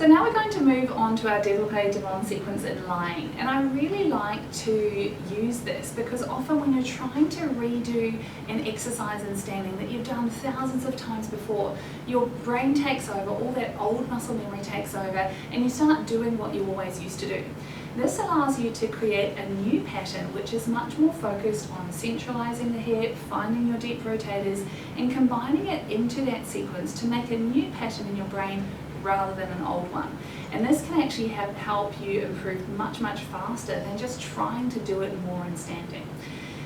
So now we're going to move on to our Développé Devant sequence in lying, and I really like to use this because often when you're trying to redo an exercise in standing that you've done thousands of times before, your brain takes over, all that old muscle memory takes over, and you start doing what you always used to do. This allows you to create a new pattern which is much more focused on centralizing the hip, finding your deep rotators, and combining it into that sequence to make a new pattern in your brain rather than an old one. And this can actually help you improve much faster than just trying to do it more in standing.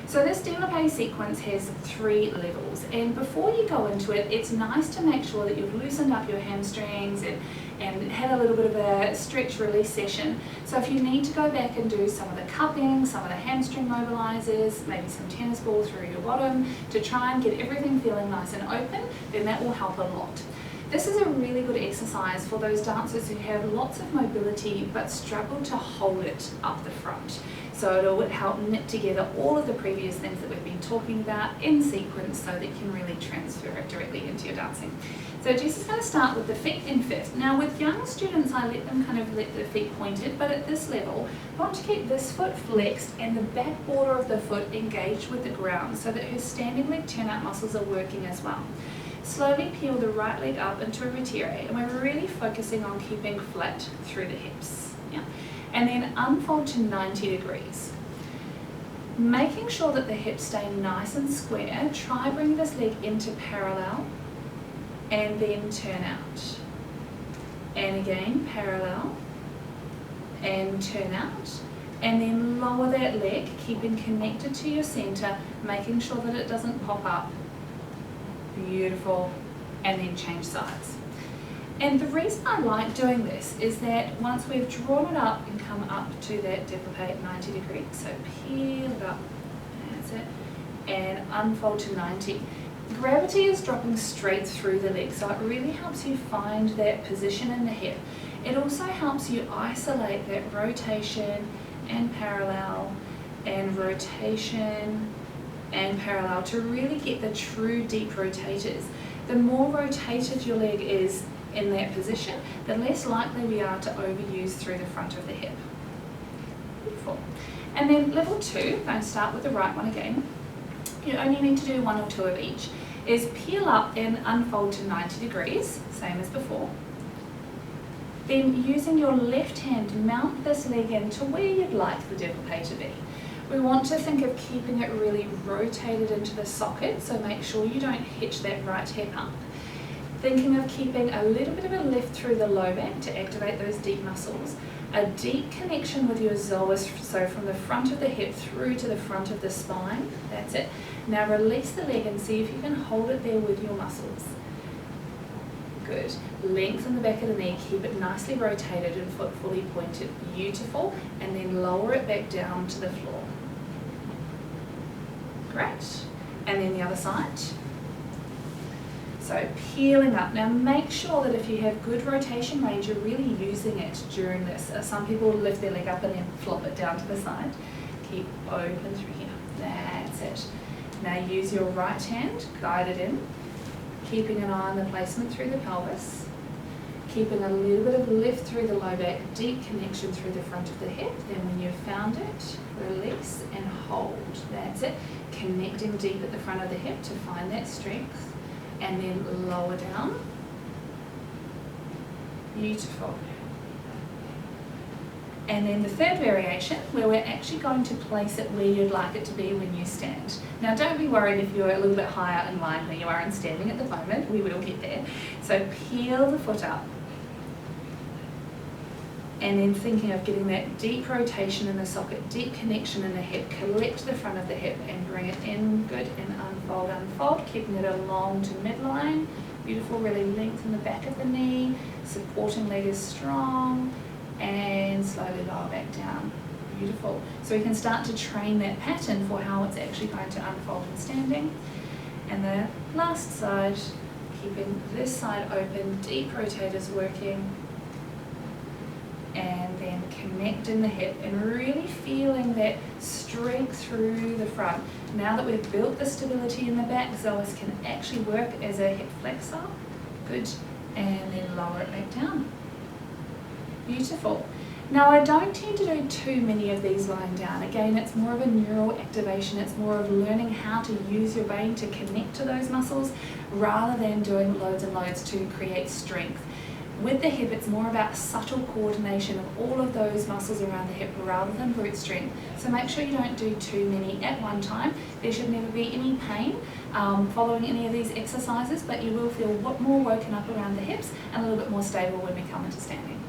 So this Développé sequence has 3 levels, and before you go into it, it's nice to make sure that you've loosened up your hamstrings and had a little bit of a stretch release session. So if you need to go back and do some of the cupping, some of the hamstring mobilizers, maybe some tennis ball through your bottom to try and get everything feeling nice and open, then that will help a lot. This is a really good exercise for those dancers who have lots of mobility but struggle to hold it up the front. So it will help knit together all of the previous things that we've been talking about in sequence so that you can really transfer it directly into your dancing. So Jess is going to start with the feet in first. Now with young students I let them kind of let their feet pointed, but at this level I want to keep this foot flexed and the back border of the foot engaged with the ground so that her standing leg turnout muscles are working as well. Slowly peel the right leg up into a retire, and we're really focusing on keeping flat through the hips. Yeah? And then unfold to 90 degrees. Making sure that the hips stay nice and square, try bring this leg into parallel and then turn out. And again, parallel and turn out. And then lower that leg, keeping connected to your center, making sure that it doesn't pop up. Beautiful, and then change sides. And the reason I like doing this is that once we've drawn it up and come up to that développé at 90 degrees, so peel it up, that's it, and unfold to 90. Gravity is dropping straight through the leg, so it really helps you find that position in the hip. It also helps you isolate that rotation and parallel and rotation and parallel to really get the true deep rotators. The more rotated your leg is in that position, the less likely we are to overuse through the front of the hip. Beautiful. And then level 2, I'm going to start with the right one again. You only need to do 1 or 2 of each, is peel up and unfold to 90 degrees, same as before. Then using your left hand, mount this leg in to where you'd like the développé to be. We want to think of keeping it really rotated into the socket, so make sure you don't hitch that right hip up. Thinking of keeping a little bit of a lift through the low back to activate those deep muscles. A deep connection with your psoas, so from the front of the hip through to the front of the spine. That's it. Now release the leg and see if you can hold it there with your muscles. Good. Lengthen the back of the knee, keep it nicely rotated and foot fully pointed. Beautiful. And then lower it back down to the floor. Great. And then the other side. So peeling up. Now make sure that if you have good rotation range, you're really using it during this. Some people lift their leg up and then flop it down to the side. Keep open through here. That's it. Now use your right hand, guide it in, keeping an eye on the placement through the pelvis, keeping a little bit of lift through the low back, deep connection through the front of the hip. Then when you've found it, release and hold. That's it. Connecting deep at the front of the hip to find that strength. And then lower down. Beautiful. And then the third variation, where we're actually going to place it where you'd like it to be when you stand. Now don't be worried if you're a little bit higher in line than you are in standing at the moment, we will get there. So peel the foot up. And then thinking of getting that deep rotation in the socket, deep connection in the hip, collect the front of the hip and bring it in, good, and unfold, unfold, keeping it along to midline. Beautiful, really lengthen the back of the knee, supporting leg is strong, and slowly lower back down. Beautiful. So we can start to train that pattern for how it's actually going to unfold in standing. And the last side, keeping this side open, deep rotators working, and then connect in the hip and really feeling that strength through the front. Now that we've built the stability in the back, psoas can actually work as a hip flexor. Good. And then lower it back down. Beautiful. Now I don't tend to do too many of these lying down. Again, it's more of a neural activation, it's more of learning how to use your brain to connect to those muscles rather than doing loads and loads to create strength. With the hip, it's more about subtle coordination of all of those muscles around the hip rather than brute strength. So make sure you don't do too many at one time. There should never be any pain following any of these exercises, but you will feel more woken up around the hips and a little bit more stable when we come into standing.